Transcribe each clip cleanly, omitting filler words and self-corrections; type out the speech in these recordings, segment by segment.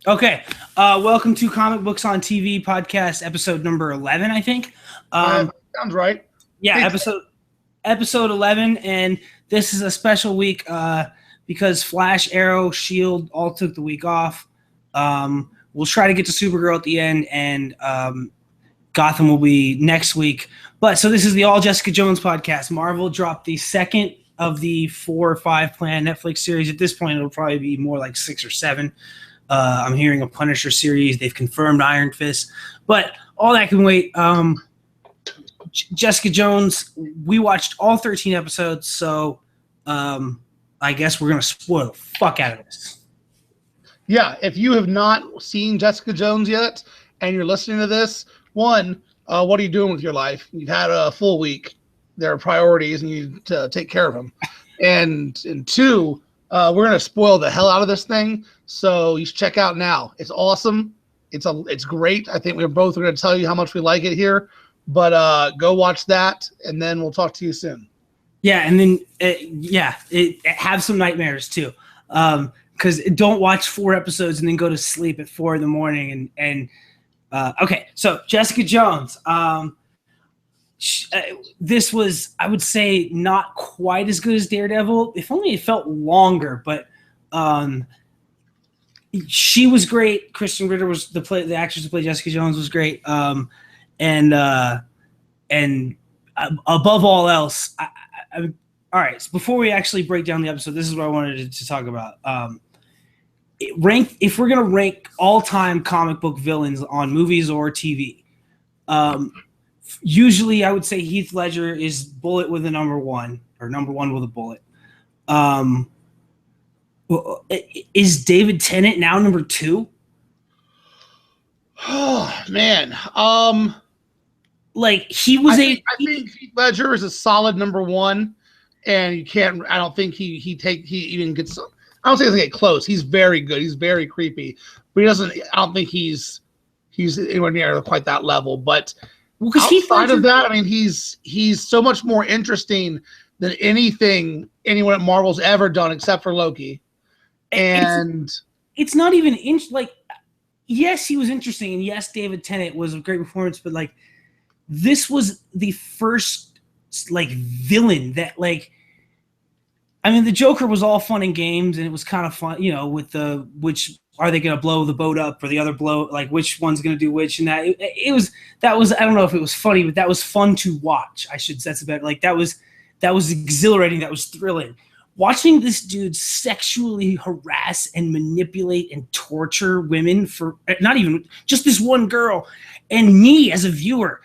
Okay. Welcome to Comic Books on TV podcast, episode number 11, I think. Sounds right. Yeah, Hey, episode 11, and this is a special week because Flash, Arrow, Shield all took the week off. We'll try to get to Supergirl at the end, and Gotham will be next week. But so this is the All Jessica Jones podcast. Marvel dropped the second of the 4 or 5 planned Netflix series. At this point, it'll probably be more like 6 or 7. I'm hearing a Punisher series. They've confirmed Iron Fist, but all that can wait. Jessica Jones, we watched all 13 episodes, so I guess we're going to spoil the fuck out of this. yeah, if you have not seen Jessica Jones yet and you're listening to this, one, what are you doing with your life? You've had a full week. There are priorities and you need to take care of them. And two, we're going to spoil the hell out of this thing, so you should check out now. It's awesome. It's great. I think we're both going to tell you how much we like it here. But go watch that, and then we'll talk to you soon. Yeah, and then have some nightmares too, because don't watch 4 episodes and then go to sleep at 4 in the morning. Okay, so Jessica Jones. This was, I would say, not quite as good as Daredevil. If only it felt longer, but she was great. Kristen Ritter was the actress who played Jessica Jones was great. And above all else, all right. So before we actually break down the episode, this is what I wanted to talk about. If we're gonna rank all-time comic book villains on movies or TV, usually I would say Heath Ledger is bullet with a number 1 or number 1 with a bullet. Is David Tennant now number 2? Oh man. Like he was I think Heath Ledger is a solid number 1, and you can't. I don't think he even gets. I don't say he doesn't get close. He's very good. He's very creepy, but he doesn't. I don't think he's anywhere near quite that level. But outside of that, I mean, he's so much more interesting than anything anyone at Marvel's ever done, except for Loki. And it's not even like. Yes, he was interesting, and yes, David Tennant was a great performance, but like. This was the first like villain that like I mean the Joker was all fun and games and it was kind of fun, with the which are they going to blow the boat up or the other blow, like which one's going to do which, and that was I don't know if it was funny, but that was fun to watch. That's about like that was exhilarating, that was thrilling. Watching this dude sexually harass and manipulate and torture women for not even just this one girl, and me as a viewer,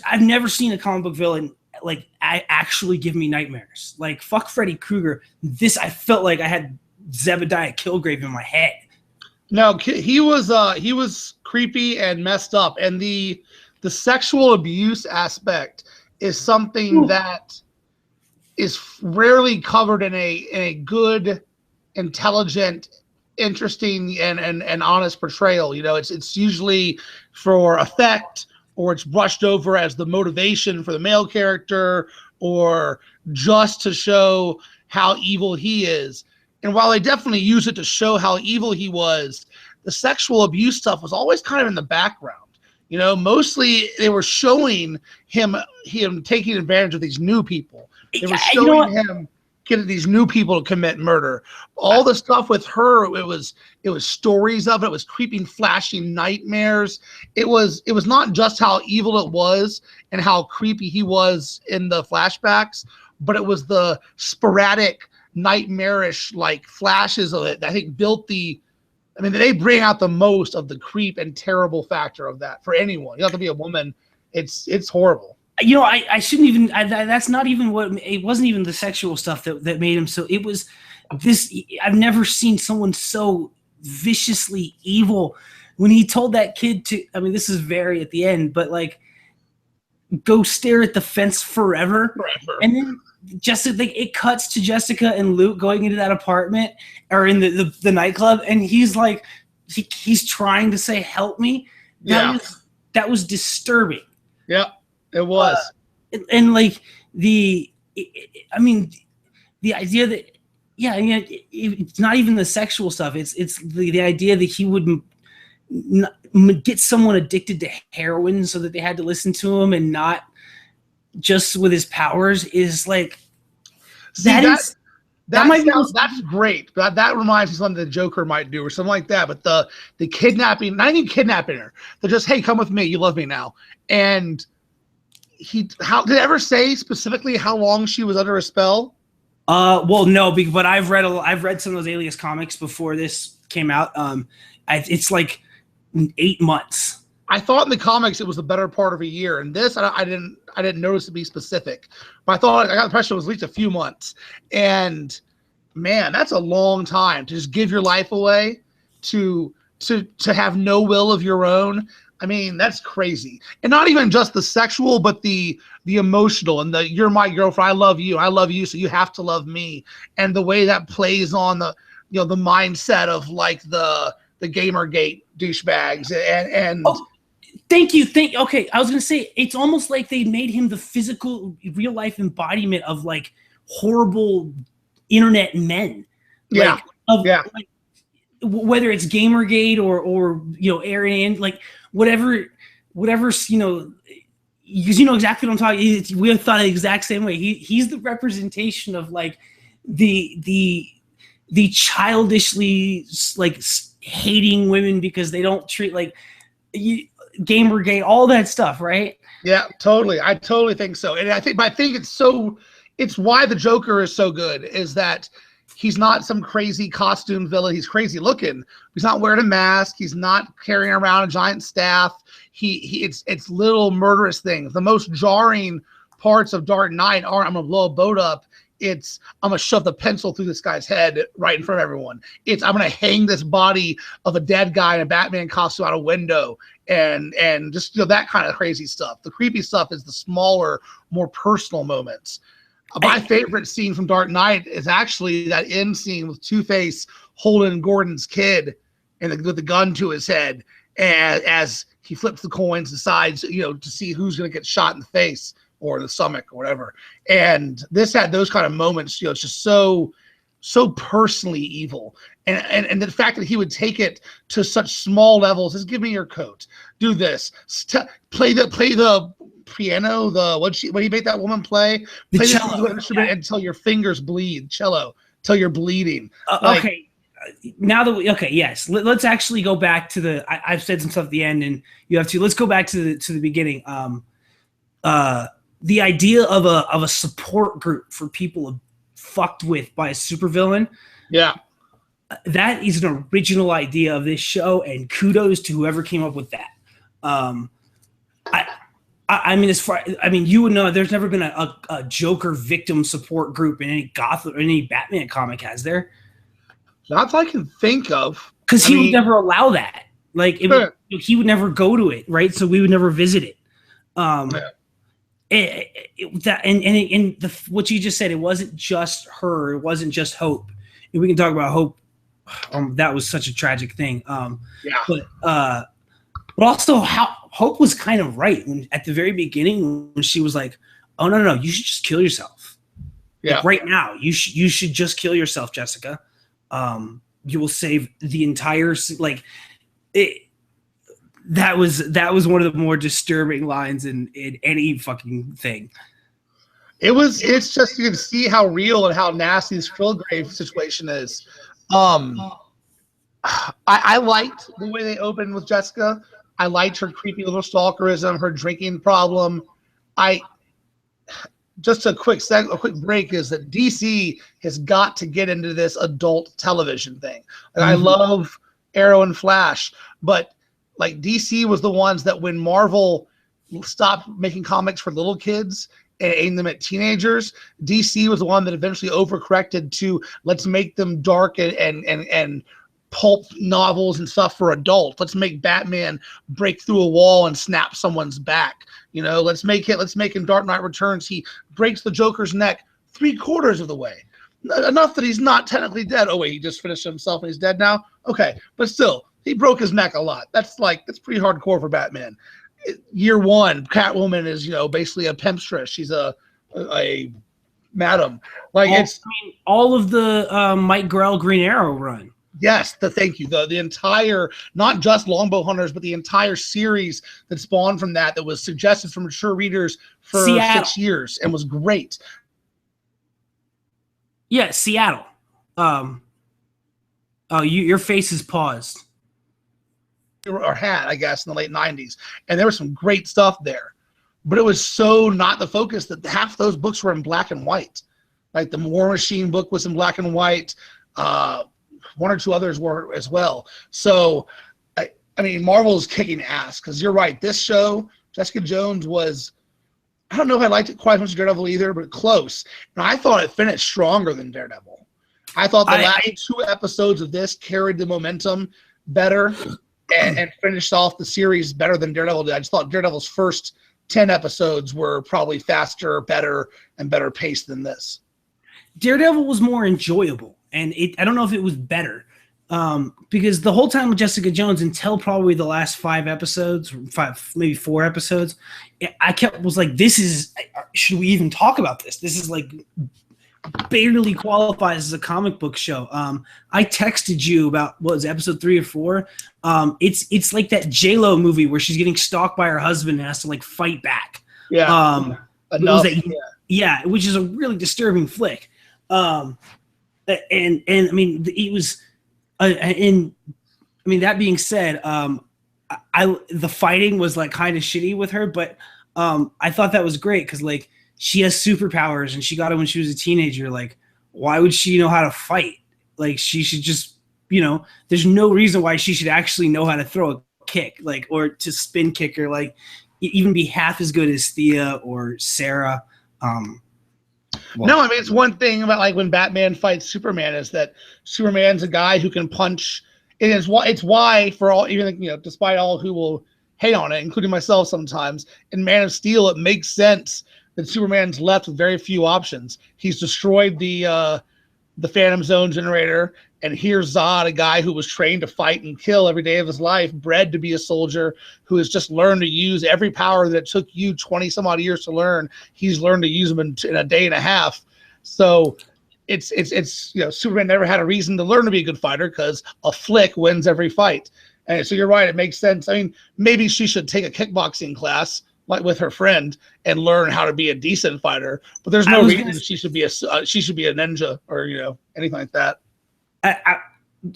I've never seen a comic book villain like actually give me nightmares. Like fuck Freddy Krueger. This I felt like I had Zebediah Killgrave in my head. No, he was creepy and messed up, and the sexual abuse aspect is something that is rarely covered in a good, intelligent, interesting, and honest portrayal. It's usually for effect, or it's brushed over as the motivation for the male character, or just to show how evil he is. And while they definitely use it to show how evil he was, the sexual abuse stuff was always kind of in the background. Mostly they were showing him taking advantage of these new people. They were showing him getting these new people to commit murder. All the stuff with her, it was stories of it. It was creeping, flashing nightmares. It was not just how evil it was and how creepy he was in the flashbacks, but it was the sporadic, nightmarish like flashes of it that I think built they bring out the most of the creep and terrible factor of that for anyone. You don't have to be a woman. It's horrible. I shouldn't even. That's not even what. It wasn't even the sexual stuff that made him so. It was this. I've never seen someone so viciously evil. When he told that kid to, this is very at the end, but like, go stare at the fence forever. And then it cuts to Jessica and Luke going into that apartment or in the nightclub, and he's like, he's trying to say, "Help me." That was disturbing. Yeah. It was. And like the idea that yeah, yeah, it's not even the sexual stuff. It's the idea that he would get someone addicted to heroin so that they had to listen to him and not just with his powers is like that's great. That reminds me of something the Joker might do or something like that. But the kidnapping, not even kidnapping her, they're just, hey, come with me, you love me now. And how did it ever say specifically how long she was under a spell? Well, no, but I've read some of those Alias comics before this came out. It's like 8 months. I thought in the comics it was the better part of a year, and this I didn't notice to be specific, but I got the impression it was at least a few months. And man, that's a long time to just give your life away to have no will of your own. I mean, that's crazy. And not even just the sexual, but the emotional and the you're my girlfriend, I love you, so you have to love me. And the way that plays on the the mindset of like the Gamergate douchebags and Thank you. Okay, I was gonna say it's almost like they made him the physical, real life embodiment of like horrible internet men. Like, like, whether it's Gamergate or Arian, like whatever because you know exactly what I'm talking. We thought the exact same way. He's the representation of like the childishly like hating women because they don't treat like Gamergate, all that stuff, right? Yeah, totally. I totally think so. And I think it's why the Joker is so good is that he's not some crazy costume villain. He's crazy looking. He's not wearing a mask. He's not carrying around a giant staff. It's little murderous things. The most jarring parts of Dark Knight aren't I'm gonna blow a boat up. It's I'm gonna shove the pencil through this guy's head right in front of everyone. It's I'm gonna hang this body of a dead guy in a Batman costume out a window and just that kind of crazy stuff. The creepy stuff is the smaller, more personal moments. My favorite scene from Dark Knight is actually that end scene with Two-Face holding Gordon's kid and with the gun to his head as he flips the coins, decides to see who's gonna get shot in the face or the stomach or whatever. And this had those kind of moments, it's just so personally evil. And the fact that he would take it to such small levels is give me your coat, do this, play the piano, what he made that woman play the cello instrument until your fingers bleed, cello, till you're bleeding. Okay. Now that yes, let's actually go back to I've said some stuff at the end and you have to, let's go back to the beginning. The idea of a support group for people fucked with by a supervillain. Yeah. That is an original idea of this show, and kudos to whoever came up with that. I mean, you would know there's never been a Joker victim support group in any Gotham or any Batman comic, has there? Not that I can think of. Because he would never allow that. Like, he would never go to it, right? So we would never visit it. What you just said, it wasn't just her. It wasn't just Hope. And we can talk about Hope. That was such a tragic thing. But also how Hope was kind of right when at the very beginning when she was like, "Oh no, you should just kill yourself. Yeah, like, right now you should just kill yourself, Jessica. You will save the entire it." That was one of the more disturbing lines in any fucking thing. It's just you can see how real and how nasty this Kilgrave situation is. I liked the way they opened with Jessica. I liked her creepy little stalkerism, her drinking problem. Just a quick break is that DC has got to get into this adult television thing. And I love Arrow and Flash, but like DC was the ones that when Marvel stopped making comics for little kids and aimed them at teenagers, DC was the one that eventually overcorrected to let's make them dark and pulp novels and stuff for adults. Let's make Batman break through a wall and snap someone's back. Let's make in Dark Knight Returns, he breaks the Joker's neck 3/4 of the way. Enough that he's not technically dead. Oh wait, he just finished himself and he's dead now? Okay, but still, he broke his neck a lot. That's pretty hardcore for Batman. Year one, Catwoman is, basically a pimpstress. She's a Madam. Like all of the Mike Grell Green Arrow run. Yes, thank you. The entire, not just Longbow Hunters, but the entire series that spawned from that was suggested for mature readers for Seattle. 6 years and was great. Yeah, Seattle. Your face is paused. Or had, I guess, in the late 90s. And there was some great stuff there. But it was so not the focus that half those books were in black and white. Like the War Machine book was in black and white. One or two others were as well. So, I mean, Marvel's kicking ass because you're right. This show, Jessica Jones, was, I don't know if I liked it quite as much as Daredevil either, but close. And I thought it finished stronger than Daredevil. I thought the last 2 episodes of this carried the momentum better and finished off the series better than Daredevil did. I just thought Daredevil's first 10 episodes were probably faster, better, and better paced than this. Daredevil was more enjoyable. And I don't know if it was better because the whole time with Jessica Jones until probably the last 5 episodes, maybe 4 episodes, I was like, should we even talk about this? This is like barely qualifies as a comic book show. I texted you about, what was it, episode 3 or 4? It's like that J-Lo movie where she's getting stalked by her husband and has to like fight back. Yeah. Yeah, which is a really disturbing flick. And I mean, it was, and I mean, that being said, the fighting was like kind of shitty with her, but I thought that was great because like she has superpowers and she got it when she was a teenager. Like, why would she know how to fight? Like, she should just, there's no reason why she should actually know how to throw a kick, like, or to spin kick or like even be half as good as Thea or Sarah. No, I mean, it's one thing about like when Batman fights Superman is that Superman's a guy who can punch. It's why for all, even despite all who will hate on it, including myself sometimes, in Man of Steel, it makes sense that Superman's left with very few options. He's destroyed the Phantom Zone generator, and here's Zod, a guy who was trained to fight and kill every day of his life, bred to be a soldier, who has just learned to use every power that took you 20 some odd years to learn. He's learned to use them in a day and a half. So it's Superman never had a reason to learn to be a good fighter because a flick wins every fight. And so you're right, it makes sense. I mean, maybe she should take a kickboxing class like with her friend and learn how to be a decent fighter. But there's no reason that she should be a ninja or anything like that.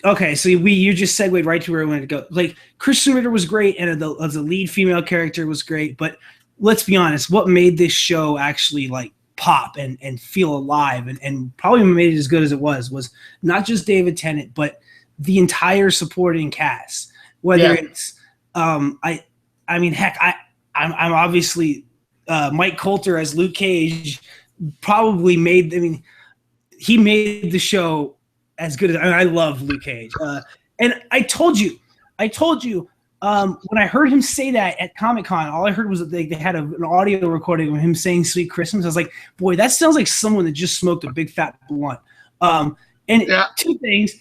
Okay, so you just segued right to where I wanted to go. Like, Krysten Ritter was great, and as a lead female character was great. But let's be honest, what made this show actually like pop and feel alive and probably made it as good as it was not just David Tennant, but the entire supporting cast. Whether it's I mean, heck, I'm obviously Mike Coulter as Luke Cage probably made. I mean, he made the show as good as I love Luke Cage. And I told you when I heard him say that at Comic-Con, all I heard was that they had an audio recording of him saying "Sweet Christmas." I was like, boy, that sounds like someone that just smoked a big fat blunt. Two things: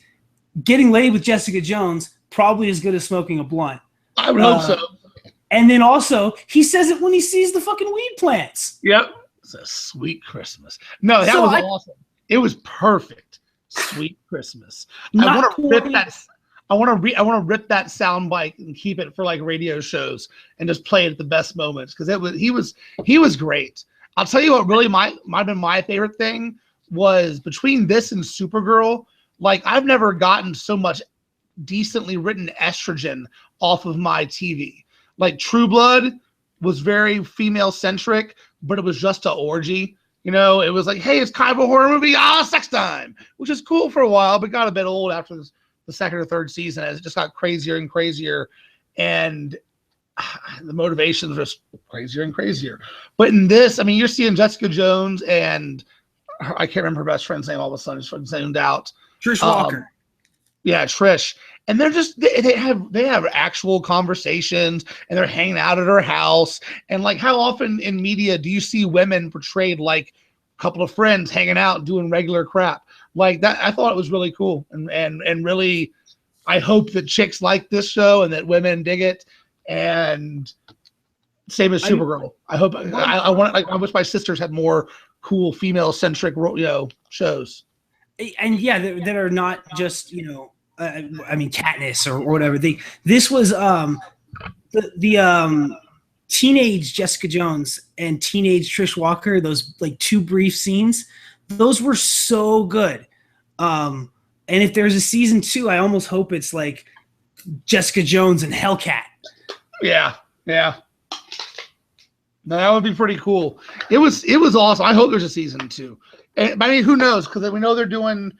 getting laid with Jessica Jones probably as good as smoking a blunt. I would hope so. And then also, he says it when he sees the fucking weed plants. Yep. It's a sweet Christmas. No, that was awesome. It was perfect. Sweet Christmas. I want to rip that. I want to rip that sound bite and keep it for like radio shows and just play it at the best moments because he was great. I'll tell you what really might have been my favorite thing was between this and Supergirl. Like, I've never gotten so much decently written estrogen off of my TV. Like, True Blood was very female centric, but it was just an orgy. It was like, hey, it's kind of a horror movie, sex time, which is cool for a while, but got a bit old after the second or third season as it just got crazier and crazier. And the motivations were just crazier and crazier. But in this, I mean, you're seeing Jessica Jones and I can't remember her best friend's name all of a sudden, just zoned out. Trish Walker. Yeah, Trish. And they're just they have actual conversations and they're hanging out at her house. And like, how often in media do you see women portrayed like a couple of friends hanging out doing regular crap like that? I thought it was really cool and really, I hope that chicks like this show and that women dig it. And same as Supergirl. I hope I wish my sisters had more cool female centric shows. And yeah, that are not just I mean Katniss or whatever. This was the teenage Jessica Jones and teenage Trish Walker. Those like 2 brief scenes, those were so good. And if there's a season 2, I almost hope it's like Jessica Jones and Hellcat. Yeah. No, that would be pretty cool. It was awesome. I hope there's a season 2. And, I mean, who knows? Because we know they're doing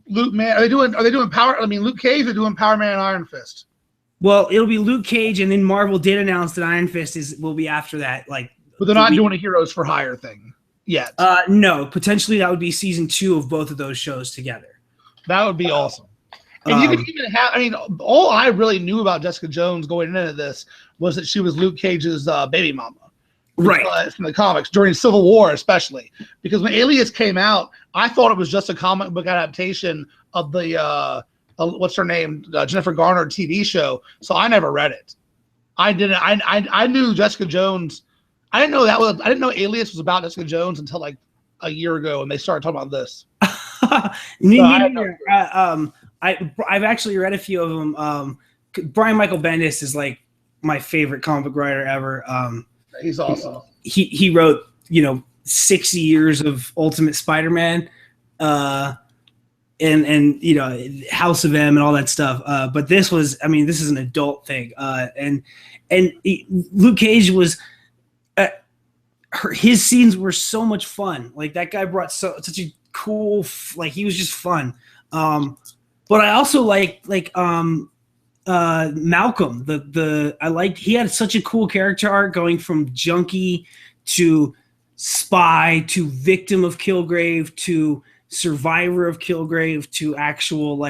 Luke Man. Are they doing Power? I mean, Luke Cage. They're doing Power Man and Iron Fist. Well, it'll be Luke Cage, and then Marvel did announce that Iron Fist will be after that. Like, but they're not doing a Heroes for Hire thing yet. No, potentially that would be season 2 of both of those shows together. That would be awesome. And you could even have. I mean, all I really knew about Jessica Jones going into this was that she was Luke Cage's baby mama. Right. From the comics during Civil War, especially because when Alias came out, I thought it was just a comic book adaptation of the what's her name, Jennifer Garner TV show. So I never read it. I didn't. I knew Jessica Jones. I didn't know Alias was about Jessica Jones until like a year ago, and they started talking about this. I've actually read a few of them. Brian Michael Bendis is like my favorite comic book writer ever. He's awesome. He wrote 60 years of Ultimate Spider-Man, and House of M and all that stuff. But this is an adult thing. And Luke Cage was his scenes were so much fun. Like that guy brought such a cool, like he was just fun. But I also like Malcolm. He had such a cool character arc going from junkie to spy to victim of Kilgrave to survivor of Kilgrave to actual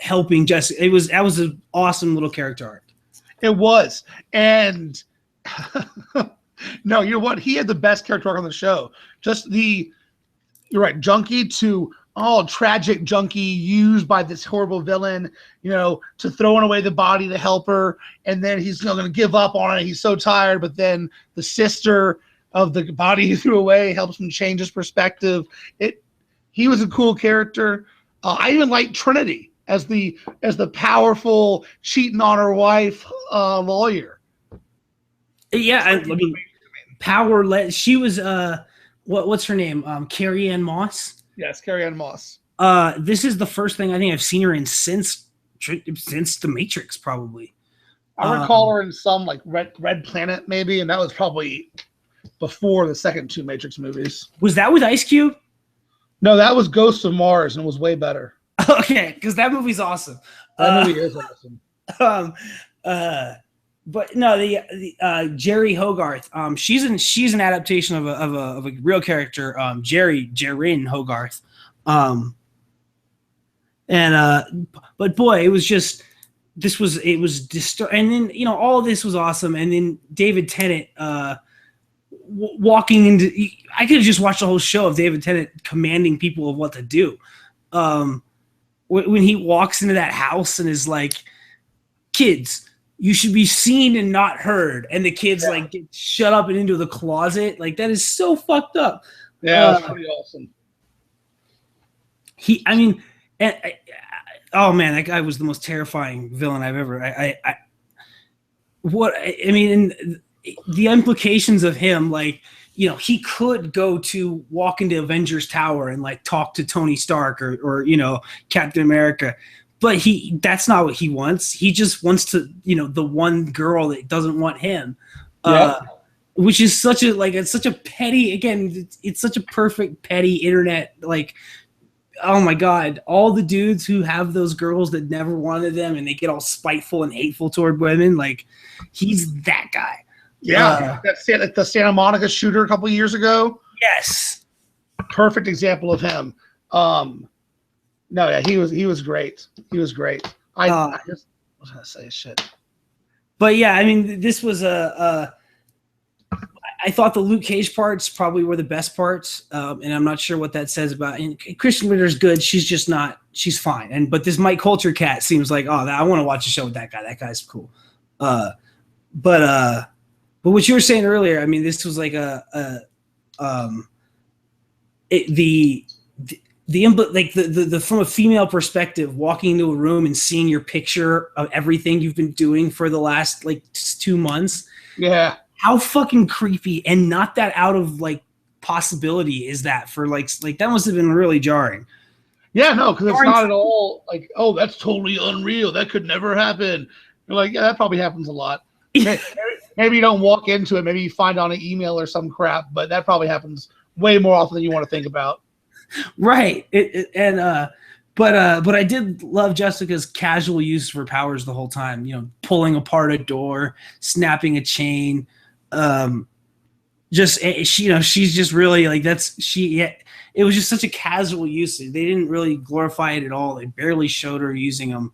helping Jessica. That was an awesome little character arc. It was. And no, you know what? He had the best character arc on the show. You're right, junkie to tragic junkie used by this horrible villain, to throwing away the body to help her. And then he's going to give up on it. He's so tired. But then the sister of the body he threw away helps him change his perspective. He was a cool character. I even liked Trinity as the powerful cheating on her wife lawyer. Yeah, I mean, she was what's her name? Carrie Ann Moss. Yes, Carrie Ann Moss. This is the first thing I think I've seen her in since The Matrix, probably. I recall her in some like Red Planet, maybe, and that was probably before the second 2 Matrix movies. Was that with Ice Cube? No, that was Ghosts of Mars, and it was way better. Okay, because that movie's awesome. That movie is awesome. But no, the Jerry Hogarth. She's an adaptation of a real character, Jaren Hogarth. But boy, it was disturbing. And then all of this was awesome. And then David Tennant walking into. I could have just watched the whole show of David Tennant commanding people of what to do. When he walks into that house and is like, "Kids, you should be seen and not heard," and the kids get shut up and into the closet. Like that is so fucked up. Yeah, that's pretty awesome. Oh man, that guy was the most terrifying villain I've ever. The implications of him, he could walk into Avengers Tower and talk to Tony Stark or Captain America. But that's not what he wants. He just wants to, the one girl that doesn't want him, which is it's such a petty, again, it's such a perfect petty internet, oh my God, all the dudes who have those girls that never wanted them and they get all spiteful and hateful toward women, he's that guy. Yeah, the Santa Monica shooter a couple of years ago. Yes. Perfect example of him. No, yeah, he was great. He was great. I just was gonna say shit. But yeah, this was I thought the Luke Cage parts probably were the best parts, and I'm not sure what that says about. And Kristen Ritter's good. She's just not. She's fine. But this Mike Colter cat seems like, I want to watch a show with that guy. That guy's cool. But what you were saying earlier, this was like a The from a female perspective, walking into a room and seeing your picture of everything you've been doing for the last like 2 months. Yeah. How fucking creepy and not that out of like possibility is that for like that must have been really jarring. Yeah, no, because it's not at all like, oh, that's totally unreal. That could never happen. You're like, yeah, that probably happens a lot. Maybe you don't walk into it. Maybe you find on an email or some crap, but that probably happens way more often than you want to think about. Right. But I did love Jessica's casual use of her powers the whole time. You know, pulling apart a door, snapping a chain. She's just really like it was just such a casual use. They didn't really glorify it at all. They barely showed her using them.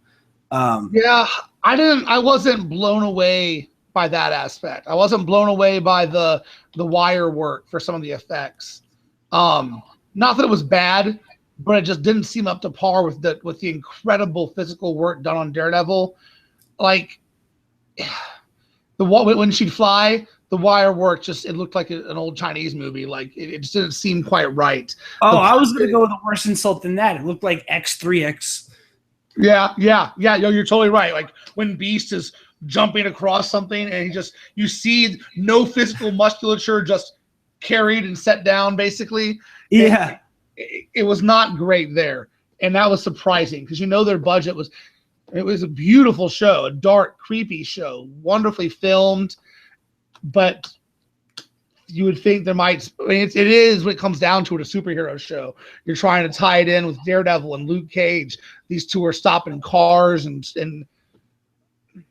Yeah, I wasn't blown away by that aspect. I wasn't blown away by the wire work for some of the effects. Not that it was bad, but it just didn't seem up to par with the incredible physical work done on Daredevil. Like when she'd fly, the wire work it looked like an old Chinese movie. Like it just didn't seem quite right. Oh, I was going to go with a worse insult than that. It looked like X3X. Yeah. Yo, you're totally right. Like when Beast is jumping across something and you see no physical musculature, just carried and set down basically. Yeah. It was not great there. And that was surprising because their budget was a beautiful show, a dark, creepy show, wonderfully filmed. But you would think there might, it is when it comes down to it, a superhero show. You're trying to tie it in with Daredevil and Luke Cage. These two are stopping cars and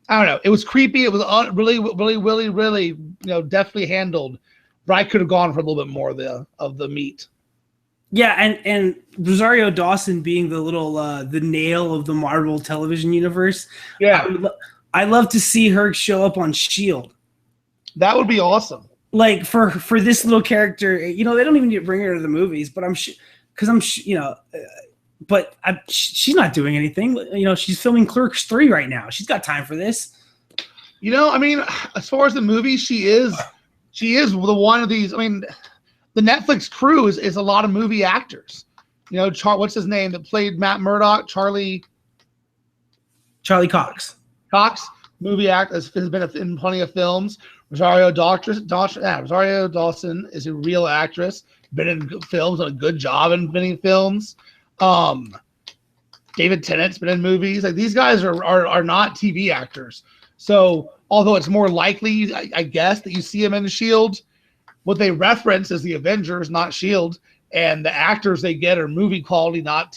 I don't know. It was creepy. It was really, definitely handled. But I could have gone for a little bit more of the meat. Yeah, and Rosario Dawson being the little the nail of the Marvel television universe. Yeah, I love to see her show up on S.H.I.E.L.D. That would be awesome. Like for this little character, they don't even need to bring her to the movies, but she's not doing anything. She's filming Clerks 3 right now. She's got time for this. I mean, as far as the movie, she is the one of these. I mean, the Netflix crew is a lot of movie actors. What's his name that played Matt Murdock? Charlie Cox. Movie actor has been in plenty of films. Rosario Dawson is a real actress. Been in films, done a good job in many films. David Tennant's been in movies. Like these guys are not TV actors. So although it's more likely, I guess, that you see them in S.H.I.E.L.D., what they reference is the Avengers, not S.H.I.E.L.D., and the actors they get are movie quality, not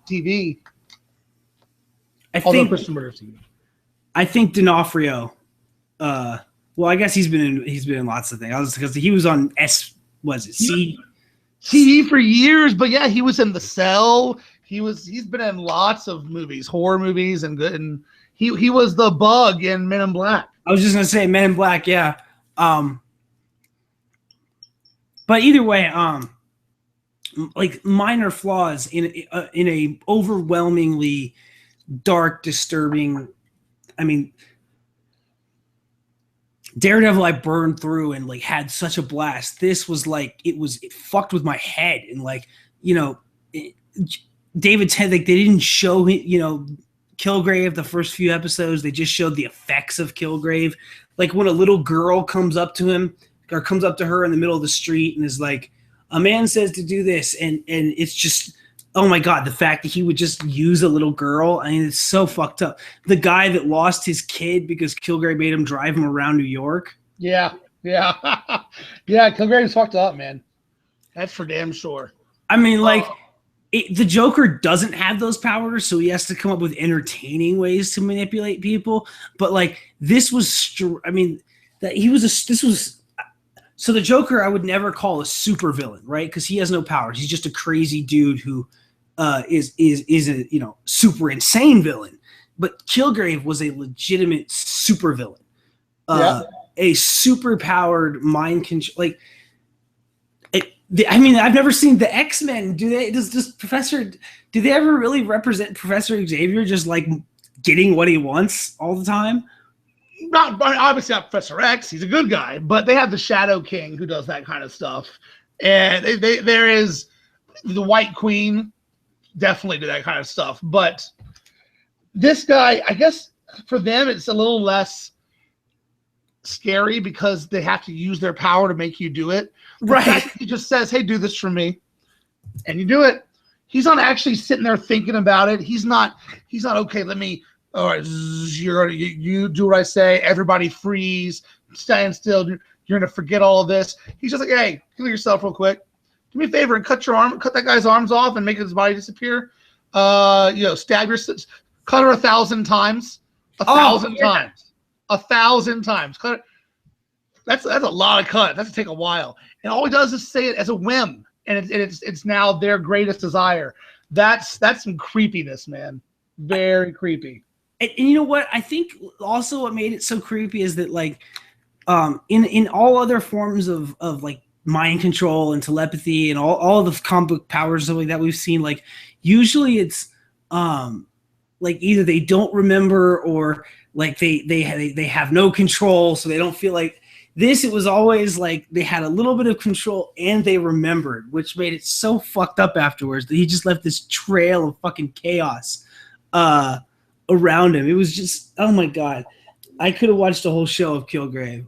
TV. I think D'Onofrio. Well, I guess he's been in lots of things. Because he was on C TV for years, but yeah, he was in The Cell. He's been in lots of movies, horror movies, and he was the Bug in Men in Black. I was just gonna say Men in Black, yeah. But either way, like minor flaws in a overwhelmingly dark, disturbing. I mean, Daredevil I burned through and like had such a blast. This was like it fucked with my head and like David Tennant, like they didn't show Kilgrave the first few episodes. They just showed the effects of Kilgrave. Like when a little girl comes up to him or comes up to her in the middle of the street and is like, a man says to do this, and it's just, oh my God, the fact that he would just use a little girl. I mean, it's so fucked up. The guy that lost his kid because Kilgrave made him drive him around New York. Yeah. Yeah, Kilgrave's fucked up, man. That's for damn sure. I mean, like, the Joker doesn't have those powers, so he has to come up with entertaining ways to manipulate people. But like, this was, so the Joker I would never call a super villain, right? Because he has no powers. He's just a crazy dude who is a super insane villain. But Kilgrave was a legitimate super villain, a super powered mind control. Like, I've never seen the X-Men. Do they ever really represent Professor Xavier just like getting what he wants all the time? Obviously not Professor X. He's a good guy, but they have the Shadow King who does that kind of stuff. And there is the White Queen definitely do that kind of stuff. But this guy, I guess for them, it's a little less scary because they have to use their power to make you do it. Right. He just says, hey, do this for me. And you do it. He's not actually sitting there thinking about it. He's not, okay, let me, all right, you do what I say. Everybody freeze, stand still. You're going to forget all of this. He's just like, hey, kill yourself real quick. Do me a favor and cut that guy's arms off and make his body disappear. Stab cut her 1,000 times. 1,000 times. 1,000 times. Cut it. That's a lot of cut. That's to take a while. And all he does is say it as a whim. And it's now their greatest desire. That's some creepiness, man. Very creepy. And you know what? I think also what made it so creepy is that like in all other forms of like mind control and telepathy and all the comic book powers like that we've seen, like usually it's like either they don't remember or like they have no control, so they don't feel like this. It was always like they had a little bit of control and they remembered, which made it so fucked up afterwards that he just left this trail of fucking chaos around him. It was just, oh my God. I could have watched a whole show of Kilgrave.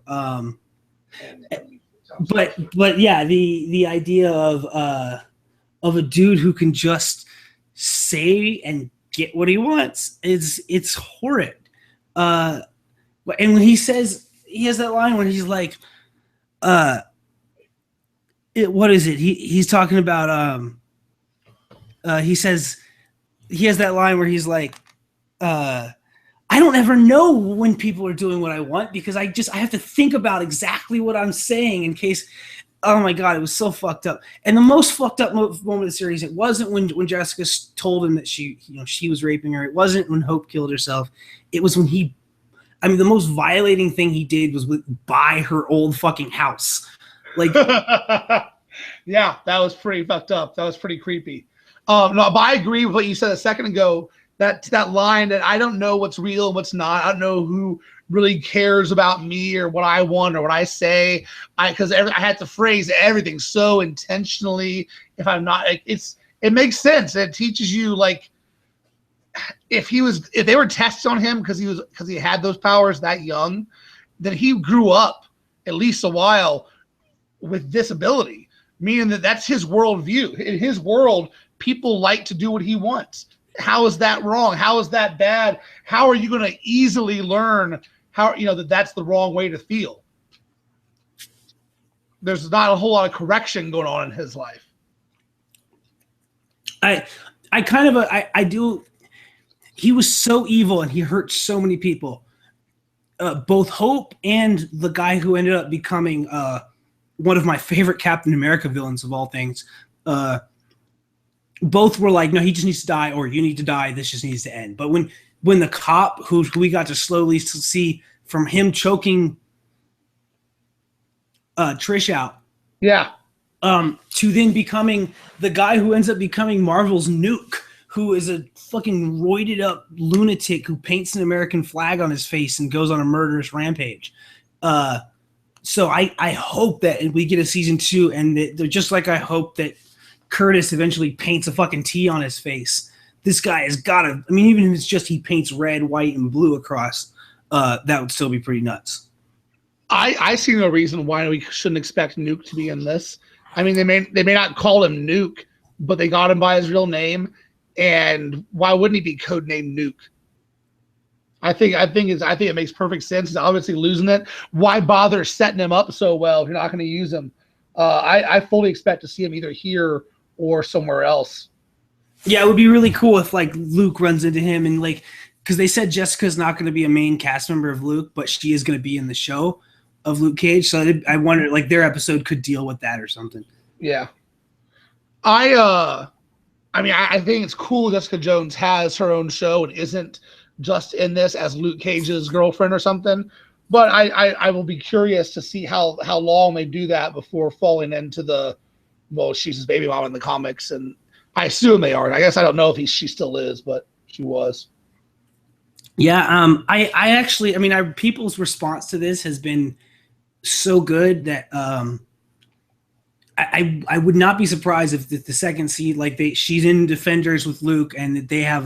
But yeah, the idea of a dude who can just say and get what he wants it's horrid. And when he says, he has that line when he's like, what is it? He's talking about he says, he has that line where he's like, I don't ever know when people are doing what I want because I have to think about exactly what I'm saying in case. Oh my God, it was so fucked up. And the most fucked up moment of the series, it wasn't when Jessica told him that she was raping her. It wasn't when Hope killed herself. It was when the most violating thing he did was buy her old fucking house. Like, yeah, that was pretty fucked up. That was pretty creepy. No, but I agree with what you said a second ago. That line that I don't know what's real and what's not. I don't know who really cares about me or what I want or what I say. Because I had to phrase everything so intentionally. If I'm not, it makes sense. It teaches you like if they were tests on him because he had those powers that young, then he grew up at least a while with this ability, meaning that's his worldview. In his world, people like to do what he wants. How is that wrong? How is that bad? How are you going to easily learn how, that's the wrong way to feel? There's not a whole lot of correction going on in his life. He was so evil and he hurt so many people. Both Hope and the guy who ended up becoming one of my favorite Captain America villains of all things, both were like, no, he just needs to die, or you need to die. This just needs to end. But when the cop who we got to slowly see from him choking Trish out, yeah, to then becoming the guy who ends up becoming Marvel's Nuke, who is a fucking roided up lunatic who paints an American flag on his face and goes on a murderous rampage. So I hope that we get a season 2, and they're just like I hope that Curtis eventually paints a fucking T on his face. This guy has got to, even if it's just he paints red, white, and blue across, that would still be pretty nuts. I see no reason why we shouldn't expect Nuke to be in this. They may not call him Nuke, but they got him by his real name. And why wouldn't he be codenamed Nuke? I think it makes perfect sense. He's obviously losing it. Why bother setting him up so well if you're not going to use him? I fully expect to see him either here or somewhere else. Yeah, it would be really cool if like Luke runs into him and like, because they said Jessica's not going to be a main cast member of Luke, but she is going to be in the show of Luke Cage. So I wonder like their episode could deal with that or something. Yeah. I think it's cool Jessica Jones has her own show and isn't just in this as Luke Cage's girlfriend or something. But I will be curious to see how long they do that before falling into she's his baby mom in the comics, and I assume they are. I guess I don't know if she still is, but she was. Yeah, I actually, people's response to this has been so good that I would not be surprised if the second seed, like she's in Defenders with Luke, and that they have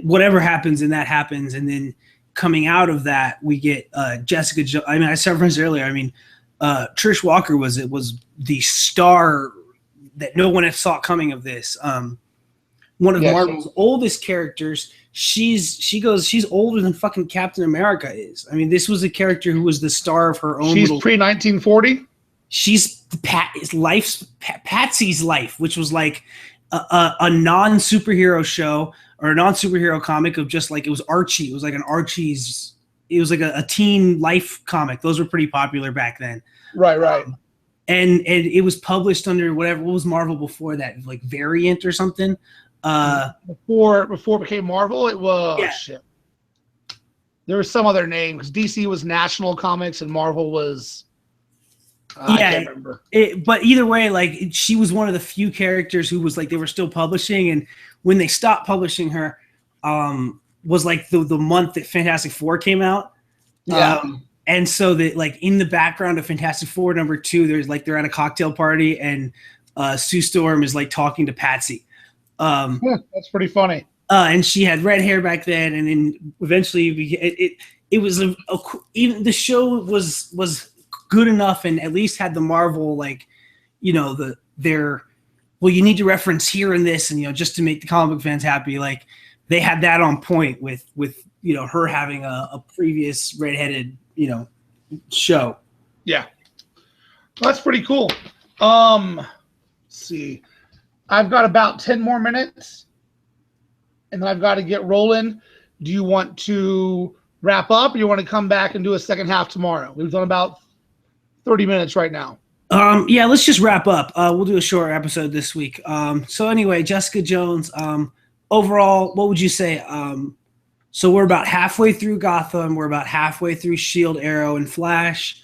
whatever happens and that happens, and then coming out of that we get Jessica Jones. I mean, I said referenced earlier. I mean, Trish Walker was the star that no one saw coming of this. One of Marvel's oldest characters. She's older than fucking Captain America is. I mean, this was a character who was the star of her own. She's pre-1940. She's Patsy's life, which was like a non-superhero show or a non-superhero comic of just like, it was Archie. It was like it was like a teen life comic. Those were pretty popular back then. Right. And it was published under what was Marvel before that, like Variant or something. Before it became Marvel, it was shit. There was some other name because DC was National Comics and Marvel was I can't remember. But either way, like she was one of the few characters who was like they were still publishing, and when they stopped publishing her, was like the month that Fantastic Four came out. Yeah. And so that like in the background of Fantastic Four #2, there's like they're at a cocktail party and Sue Storm is like talking to Patsy. That's pretty funny. And she had red hair back then, and then eventually it was even the show was good enough and at least had the Marvel like, you know, you need to reference here and this, and you know, just to make the comic book fans happy. Like they had that on point with you know, her having a previous redheaded, you know, show. Yeah, that's pretty cool. Let's see, I've got about 10 more minutes, and then I've got to get rolling. Do you want to wrap up, or you want to come back and do a second half tomorrow? We've done about 30 minutes right now. Yeah, let's just wrap up. We'll do a short episode this week. So anyway, Jessica Jones. Overall, what would you say? So we're about halfway through Gotham. We're about halfway through Shield, Arrow, and Flash.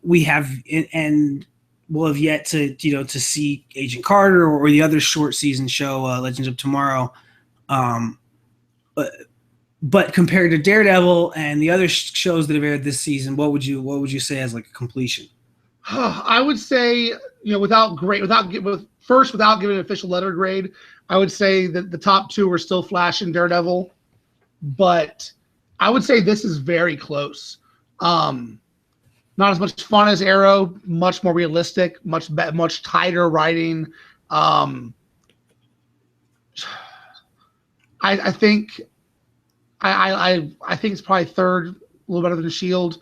We have and we'll have yet to to see Agent Carter or the other short season show, Legends of Tomorrow. But compared to Daredevil and the other shows that have aired this season, what would you say as like a completion? I would say, without giving an official letter grade, I would say that the top two are still Flash and Daredevil, but I would say this is very close. Not as much fun as Arrow, much more realistic, much tighter writing. I think it's probably third, a little better than Shield,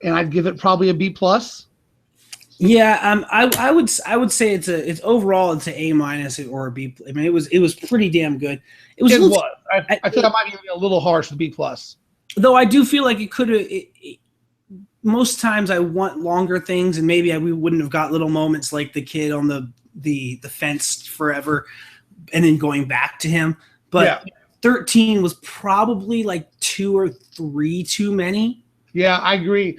and I'd give it probably a B+. Yeah, I would say it's overall it's an A- or a B. I mean, it was pretty damn good. I think I might be a little harsh with B+. Though I do feel like it could have. Most times I want longer things, and maybe we wouldn't have got little moments like the kid on the fence forever, and then going back to him. But yeah. 13 was probably like 2 or 3 too many. Yeah, I agree.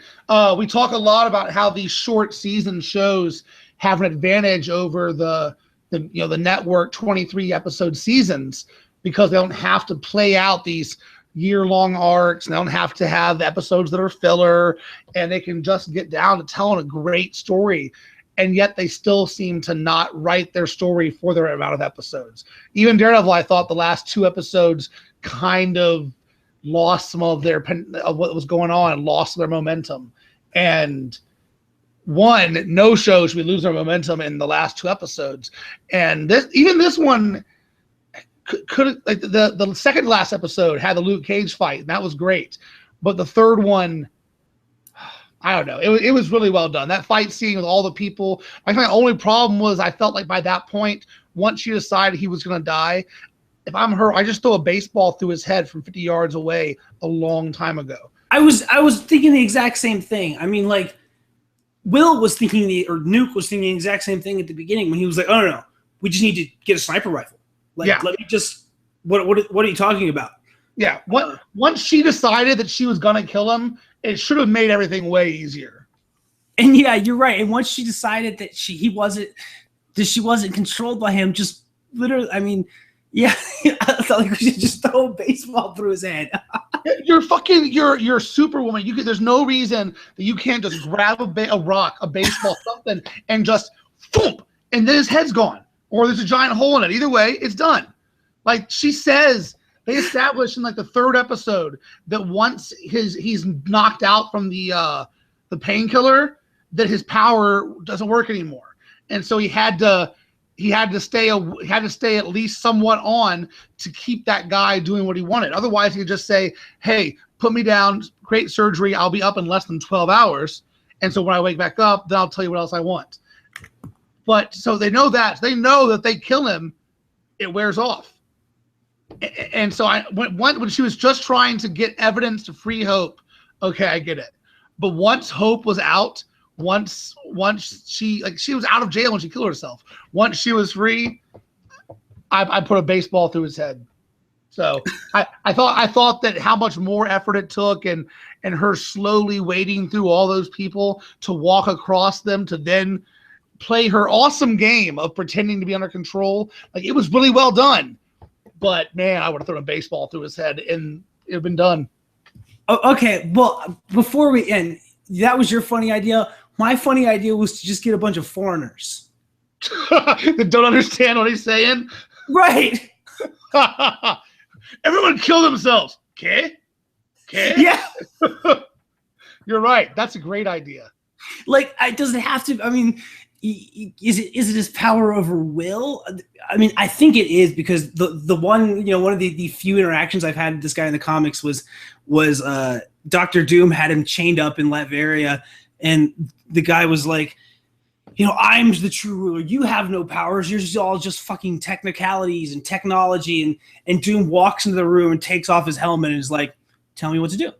We talk a lot about how these short season shows have an advantage over the network 23 episode seasons because they don't have to play out these year-long arcs. They don't have to have episodes that are filler, and they can just get down to telling a great story. And yet they still seem to not write their story for their amount of episodes. Even Daredevil, I thought the last 2 episodes kind of lost some of what was going on and lost their momentum. And no show should we lose our momentum in the last 2 episodes. And this one could like the second to last episode had the Luke Cage fight, and that was great. But the third one, I don't know. It was really well done. That fight scene with all the people. I think my only problem was I felt like by that point, once she decided he was going to die, if I'm her, I just throw a baseball through his head from 50 yards away a long time ago. I was thinking the exact same thing. I mean, like Will was thinking Nuke was thinking the exact same thing at the beginning when he was like, "Oh no, we just need to get a sniper rifle." Like, yeah. Let me just. What are you talking about? Yeah. Once she decided that she was gonna kill him, it should have made everything way easier. And yeah, you're right. And once she decided that she wasn't controlled by him, just literally, I mean. Yeah, I felt like we should just throw a baseball through his head. you're Superwoman. There's no reason that you can't just grab a rock, a baseball, something, and just thump, and then his head's gone, or there's a giant hole in it. Either way, it's done. Like she says, they established in like the 3rd episode that once he's knocked out from the painkiller, that his power doesn't work anymore, and so he had to stay at least somewhat on to keep that guy doing what he wanted. Otherwise, he could just say, "Hey, put me down, create surgery. I'll be up in less than 12 hours, and so when I wake back up, then I'll tell you what else I want." But so they know that. They know that they kill him, it wears off. And so when she was just trying to get evidence to free Hope, okay, I get it. But once Hope was out, once she was out of jail when she killed herself. Once she was free, I put a baseball through his head. So I thought that how much more effort it took and her slowly wading through all those people to walk across them to then play her awesome game of pretending to be under control. Like, it was really well done. But man, I would have thrown a baseball through his head and it would have been done. Oh, okay, well, before we end, that was your funny idea. My funny idea was to just get a bunch of foreigners that don't understand what he's saying. Right. Everyone kill themselves. Okay. Yeah. You're right. That's a great idea. Like, does it have to? I mean, is it his power over will? I mean, I think it is, because the one, one of the few interactions I've had with this guy in the comics was Dr. Doom had him chained up in Latveria, and the guy was like, I'm the true ruler. You have no powers. You're all just fucking technicalities and technology. And Doom walks into the room and takes off his helmet and is like, tell me what to do.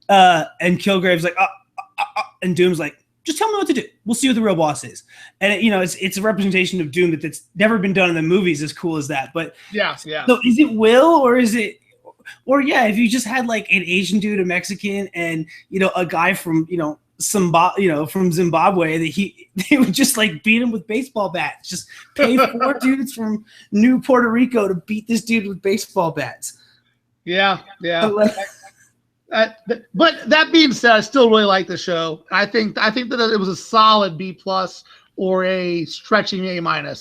And Kilgrave's like, and Doom's like, just tell me what to do. We'll see what the real boss is. And it's a representation of Doom that's never been done in the movies as cool as that. But yeah. So is it will, or is it, or yeah, if you just had like an Asian dude, a Mexican, and a guy from from Zimbabwe, that they would just like beat him with baseball bats. Just pay 4 dudes from New Puerto Rico to beat this dude with baseball bats. Yeah. But that being said, I still really like the show. I think that it was a solid B+ or a stretching A-.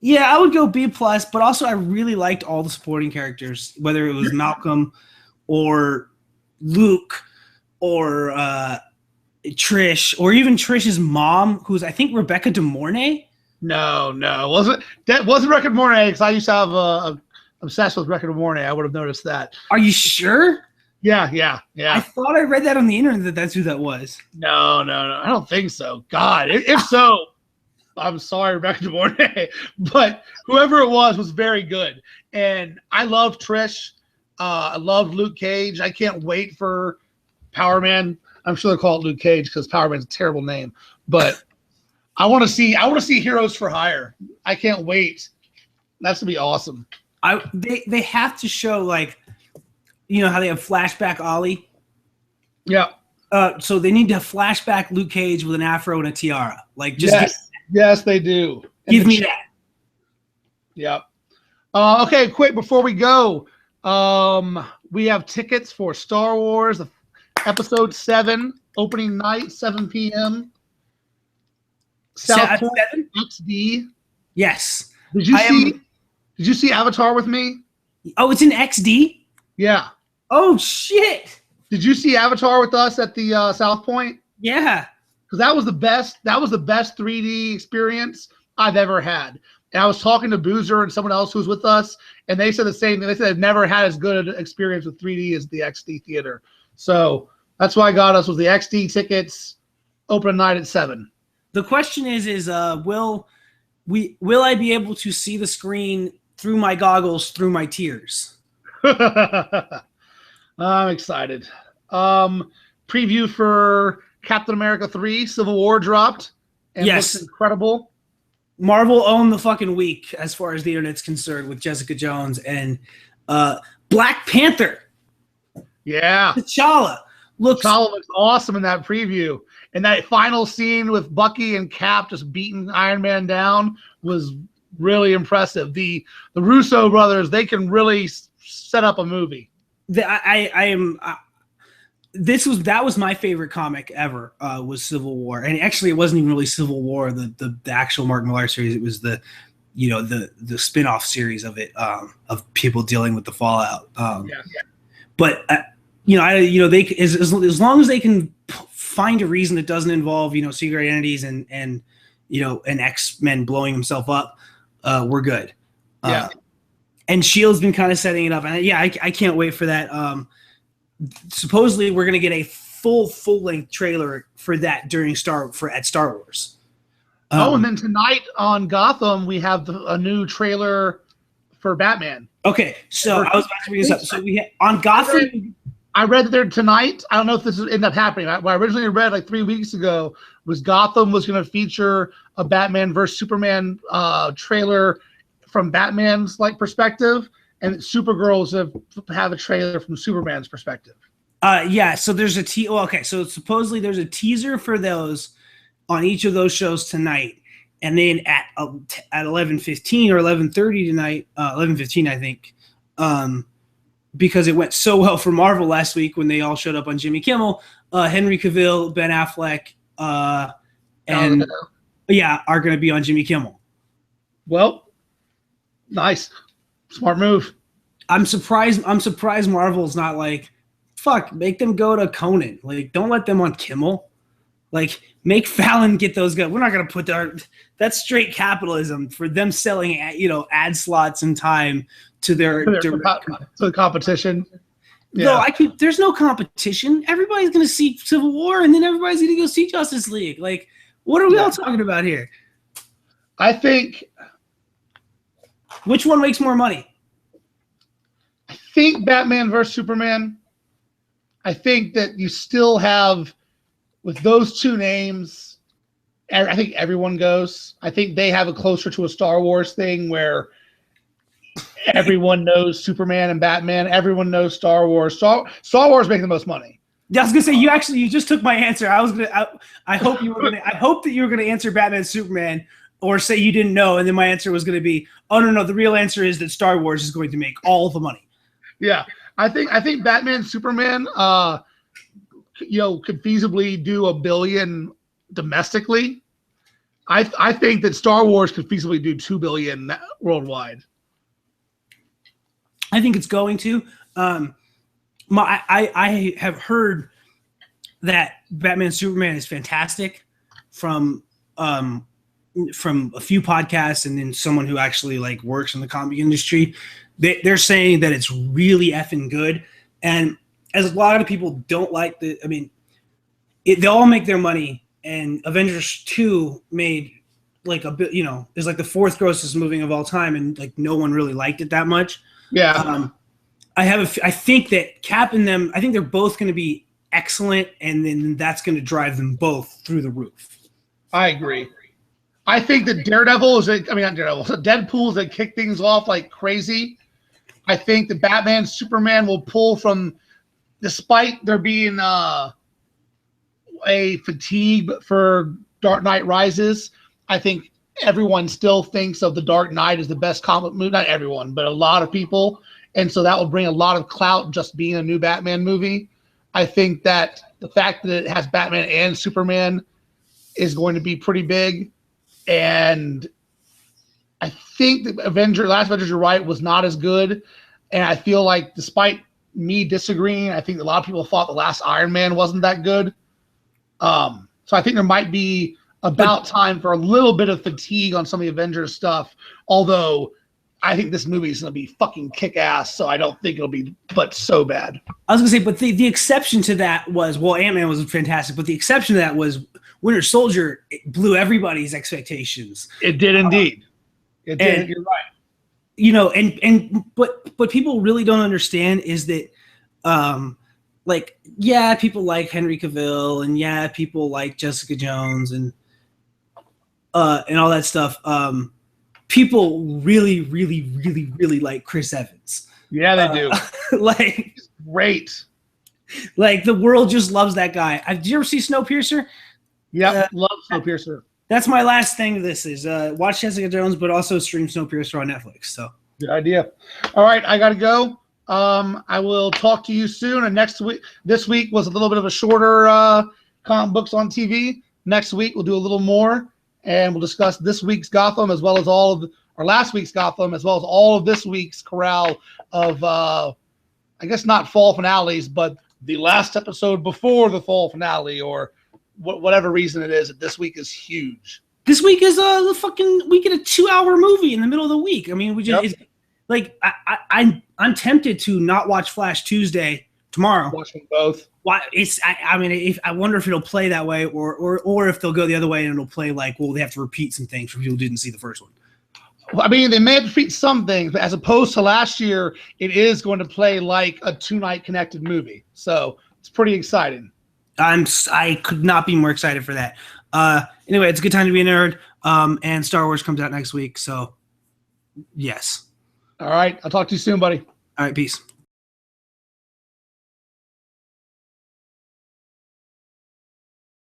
Yeah, I would go B+, but also I really liked all the supporting characters, whether it was Malcolm or Luke or Trish, or even Trish's mom, who's I think Rebecca De Mornay. No, wasn't Rebecca De Mornay, because I used to have obsessed with Rebecca De Mornay. I would have noticed that. Are you sure? Yeah. I thought I read that on the internet that's who that was. No. I don't think so. God, if so, I'm sorry, Rebecca De Mornay. But whoever it was very good. And I love Trish. I love Luke Cage. I can't wait for Power Man. I'm sure they'll call it Luke Cage because Power Man's a terrible name. But I want to see Heroes for Hire. I can't wait. That's gonna be awesome. They have to show, like, how they have flashback Ollie? Yeah. So they need to have flashback Luke Cage with an afro and a tiara. Like, just yes, they do. Give me that. Yeah. Okay, quick before we go, we have tickets for Star Wars Episode 7 opening night, 7 p.m. South Point XD. Yes. Did you see Avatar with me? Oh, it's in XD? Yeah. Oh shit! Did you see Avatar with us at the South Point? Yeah. Because that was the best 3D experience I've ever had. And I was talking to Boozer and someone else who was with us, and they said the same thing. They said they've never had as good an experience with 3D as the XD theater. So that's why I got us was the XD tickets, open night at 7. The question is will I be able to see the screen through my goggles, through my tears? I'm excited. Preview for Captain America 3 Civil War dropped. And yes. Looks incredible. Marvel owned the fucking week as far as the internet's concerned with Jessica Jones and Black Panther. Yeah. T'Challa looks awesome in that preview. And that final scene with Bucky and Cap just beating Iron Man down was really impressive. The Russo brothers, they can really set up a movie. I am. That was my favorite comic ever. Was Civil War, and actually, it wasn't even really Civil War, the actual Mark Millar series. It was the spin-off series of it, of people dealing with the fallout. But they as long as they can find a reason that doesn't involve secret identities and an X-Men blowing himself up, we're good. And Shield's been kind of setting it up, and I can't wait for that. Supposedly, we're gonna get a full-length trailer for that at Star Wars. And then tonight on Gotham, we have a new trailer for Batman. Okay, so I was about to bring this up. So we on Gotham. I read there tonight. I don't know if this will end up happening. What I originally read like 3 weeks ago was Gotham was going to feature a Batman vs Superman trailer from Batman's perspective, and Supergirl's have a trailer from Superman's perspective. So there's so supposedly there's a teaser for those on each of those shows tonight, and then at 11:15 or 11:30 tonight, 11:15 I think, because it went so well for Marvel last week when they all showed up on Jimmy Kimmel, Henry Cavill, Ben Affleck, are going to be on Jimmy Kimmel. Well, nice, smart move. I'm surprised Marvel's not make them go to Conan. Don't let them on Kimmel. Make Fallon get those guys. We're not going to put that's straight capitalism for them selling, ad slots and time to the competition. Yeah. No, there's no competition. Everybody's going to see Civil War, and then everybody's going to go see Justice League. What are we all talking about here? I think. Which one makes more money? I think Batman vs Superman. I think that you still have, with those two names, I think everyone goes. I think they have a closer to a Star Wars thing where everyone knows Superman and Batman. Everyone knows Star Wars. Star Wars making the most money. Yeah, I was gonna say you just took my answer. I hope that you were gonna answer Batman Superman, or say you didn't know, and then my answer was gonna be, oh no, the real answer is that Star Wars is going to make all the money. Yeah, I think Batman Superman could feasibly do $1 billion domestically. I think that Star Wars could feasibly do $2 billion worldwide. I think it's going to. I have heard that Batman Superman is fantastic from a few podcasts, and then someone who actually works in the comic industry. They're saying that it's really effing good, and as a lot of people don't like they all make their money, and Avengers 2 made is the fourth grossest movie of all time, and no one really liked it that much. Yeah. I think that Cap and them, I think they're both going to be excellent, and then that's going to drive them both through the roof. I agree. I think that Deadpool is that kick things off like crazy. I think the Batman Superman will pull from, despite there being a fatigue for Dark Knight Rises. I think everyone still thinks of The Dark Knight as the best comic movie. Not everyone, but a lot of people. And so that will bring a lot of clout just being a new Batman movie. I think that the fact that it has Batman and Superman is going to be pretty big. And I think the last Avengers, you're right, was not as good. And I feel like despite me disagreeing, I think a lot of people thought the last Iron Man wasn't that good. So I think there might be about time for a little bit of fatigue on some of the Avengers stuff. Although I think this movie is going to be fucking kick-ass, so I don't think it'll be so bad. I was going to say, but the exception to that was, Ant-Man was fantastic, but the exception to that was Winter Soldier. It blew everybody's expectations. It did indeed. It did. And, you're right. But people really don't understand is that, people like Henry Cavill, and people like Jessica Jones and all that stuff. People really, really, really, really like Chris Evans. Yeah, they do. Great. The world just loves that guy. Did you ever see Snowpiercer? Yeah, love Snowpiercer. That's my last thing. This is watch Jessica Jones, but also stream Snowpiercer on Netflix. So good idea. All right, I gotta go. I will talk to you soon. And this week was a little bit of a shorter comic books on TV. Next week we'll do a little more, and we'll discuss this week's Gotham as well as last week's Gotham as well as all of this week's corral of I guess not fall finales, but the last episode before the fall finale, or whatever reason it is. That this week is huge. This week is we get a 2-hour movie in the middle of the week. I mean, we just I'm tempted to not watch Flash Tuesday tomorrow. Watching both. Why I wonder if it'll play that way, or if they'll go the other way and it'll play like, well, they have to repeat some things for people who didn't see the first one. Well, I mean, they may have to repeat some things, but as opposed to last year, it is going to play like a 2-night connected movie. So it's pretty exciting. I could not be more excited for that. Anyway, it's a good time to be a nerd. And Star Wars comes out next week, so yes. All right, I'll talk to you soon, buddy. All right, peace.